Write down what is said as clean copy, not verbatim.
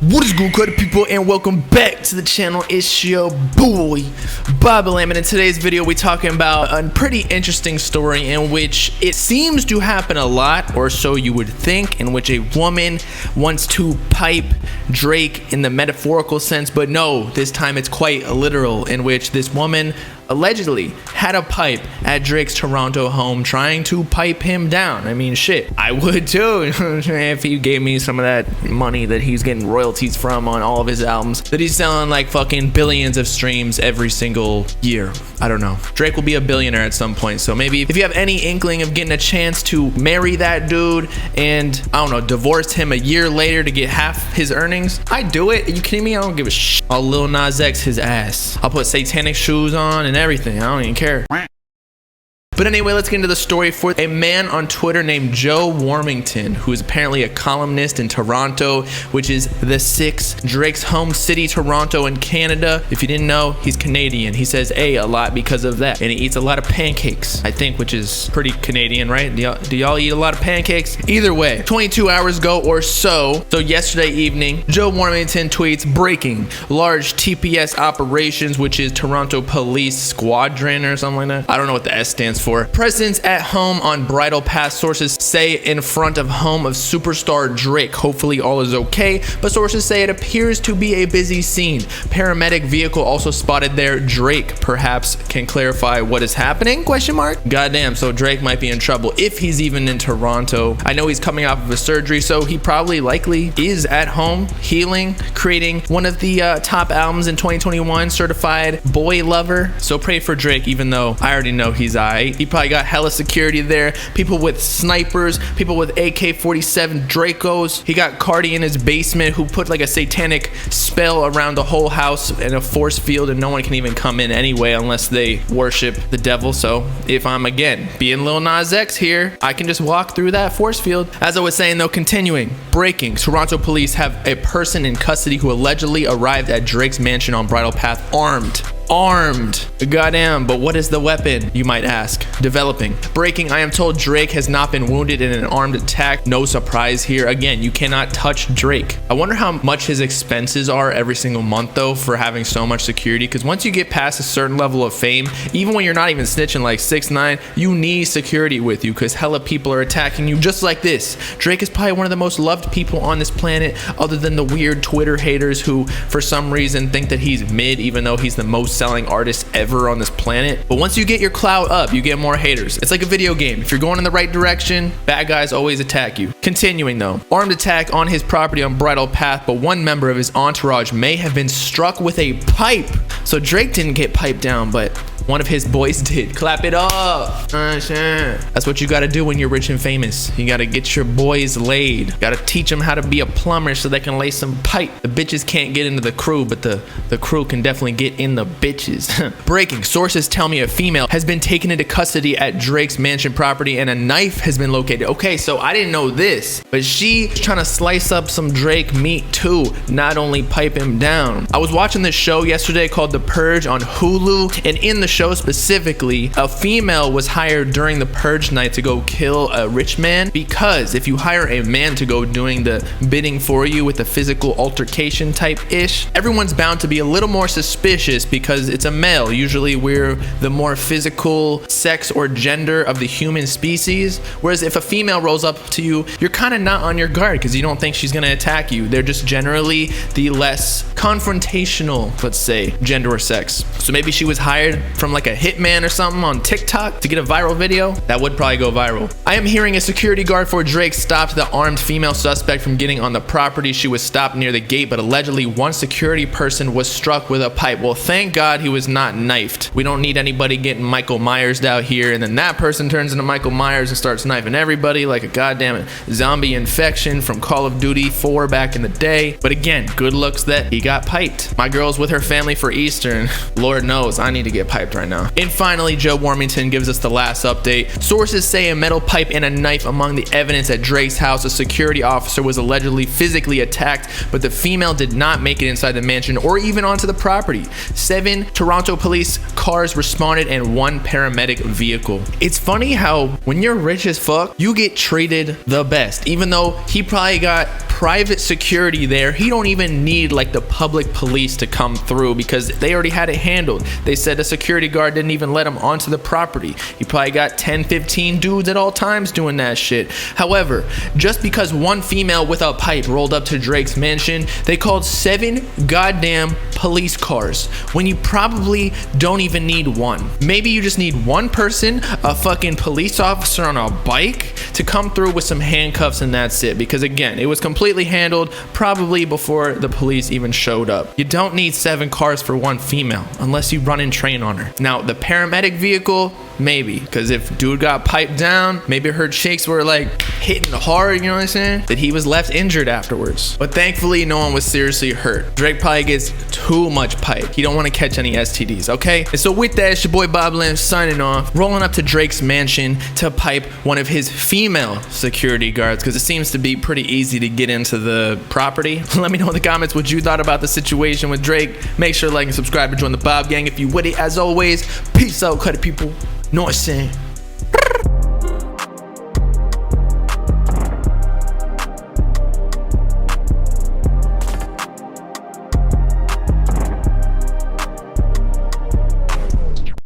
What is good, crowd people, and welcome back to the channel. It's your boy bobbalambeats, and in today's video we're talking about a pretty interesting story in which it seems to happen a lot, or so you would think, in which a woman wants to pipe Drake in the metaphorical sense, but no, this time it's quite literal, in which this woman allegedly had a pipe at Drake's Toronto home trying to pipe him down. I mean, shit, I would too if he gave me some of that money that he's getting royalties from on all of his albums that he's selling like fucking billions of streams every single year. I don't know. Drake will be a billionaire at some point, so maybe if you have any inkling of getting a chance to marry that dude and, I don't know, divorce him a year later to get half his earnings, I'd do it. Are you kidding me? I don't give a shit. I'll Lil Nas X his ass. I'll put satanic shoes on and everything. I don't even care. But anyway, let's get into the story for a man on Twitter named Joe Warmington, who is apparently a columnist in Toronto, which is the sixth Drake's home city, Toronto in Canada. If you didn't know, he's Canadian. He says a lot because of that. And he eats a lot of pancakes, I think, which is pretty Canadian, right? Do y'all eat a lot of pancakes? Either way, 22 hours ago or so yesterday evening, Joe Warmington tweets, breaking, large TPS operations, which is Toronto Police Squadron or something like that. I don't know what the S stands for. Presence at home on Bridle Path, sources say, in front of home of superstar Drake. Hopefully all is okay, but sources say it appears to be a busy scene. Paramedic vehicle also spotted there. Drake perhaps can clarify what is happening? Question mark. Goddamn, so Drake might be in trouble if he's even in Toronto. I know he's coming off of a surgery, so he probably likely is at home healing, creating one of the top albums in 2021, Certified Boy Lover. So pray for Drake, even though I already know he's aight. He probably got hella security there, people with snipers, people with AK-47 Dracos. He got Cardi in his basement who put like a satanic spell around the whole house and a force field, and no one can even come in anyway unless they worship the devil. So if I'm, again, being Lil Nas X here, I can just walk through that force field. As I was saying though, continuing, breaking, Toronto police have a person in custody who allegedly arrived at Drake's mansion on Bridle Path armed. Goddamn, but what is the weapon, you might ask? Developing. Breaking, I am told Drake has not been wounded in an armed attack. No surprise here. Again, you cannot touch Drake. I wonder how much his expenses are every single month though for having so much security, because once you get past a certain level of fame, even when you're not even snitching like 6ix9ine, you need security with you because hella people are attacking you just like this. Drake is probably one of the most loved people on this planet, other than the weird Twitter haters who for some reason think that he's mid, even though he's the most selling artist ever on this planet. But once you get your clout up, you get more haters. It's like a video game. If you're going in the right direction, bad guys always attack you. Continuing though, armed attack on his property on Bridle Path, but one member of his entourage may have been struck with a pipe. So Drake didn't get piped down, but one of his boys did. Clap it up. That's what you gotta do when you're rich and famous. You gotta get your boys laid. You gotta teach them how to be a plumber so they can lay some pipe. The bitches can't get into the crew, but the crew can definitely get in the bitches. Breaking, sources tell me a female has been taken into custody at Drake's mansion property and a knife has been located. Okay, so I didn't know this, but she's trying to slice up some Drake meat too, not only pipe him down. I was watching this show yesterday called The Purge on Hulu, and in the show specifically, a female was hired during the purge night to go kill a rich man, because if you hire a man to go doing the bidding for you with a physical altercation type ish, everyone's bound to be a little more suspicious because it's a male. Usually we're the more physical sex or gender of the human species, whereas if a female rolls up to you, you're kind of not on your guard because you don't think she's gonna attack you. They're just generally the less confrontational, let's say, gender or sex. So maybe she was hired from like a hitman or something on TikTok to get a viral video. That would probably go viral. I am hearing a security guard for Drake stopped the armed female suspect from getting on the property. She was stopped near the gate, but allegedly one security person was struck with a pipe. Well, thank God he was not knifed. We don't need anybody getting Michael Myers out here and then that person turns into Michael Myers and starts knifing everybody like a goddamn zombie infection from Call of Duty 4 back in the day. But again, good looks that he got piped. My girl's with her family for Easter, and Lord knows I need to get piped right now. And finally, Joe Warmington gives us the last update. Sources say a metal pipe and a knife among the evidence at Drake's house. A security officer was allegedly physically attacked, but the female did not make it inside the mansion or even onto the property. 7 Toronto police cars responded and 1 paramedic vehicle. It's funny how when you're rich as fuck, you get treated the best. Even though he probably got private security there, he don't even need like the public police to come through because they already had it handled. They said the security guard didn't even let him onto the property. He probably got 10-15 dudes at all times doing that shit. However, just because one female with a pipe rolled up to Drake's mansion, they called 7 goddamn police cars when you probably don't even need one. Maybe you just need one person, a fucking police officer on a bike, to come through with some handcuffs, and that's it. Because again, it was completely handled probably before the police even showed up. You don't need 7 cars for one female unless you run and train on her. Now, the paramedic vehicle, maybe, because if dude got piped down, maybe her cheeks were like hitting hard, you know what I'm saying, that he was left injured afterwards. But thankfully, no one was seriously hurt. Drake probably gets too much pipe. He don't want to catch any STDs, okay? And so with that, it's your boy Bob Lamb signing off, rolling up to Drake's mansion to pipe one of his female security guards, because it seems to be pretty easy to get into the property. Let me know in the comments what you thought about the situation with Drake. Make sure to like and subscribe and join the Bob gang if you with it. As always, peace out, cut it, people. Know what I'm saying?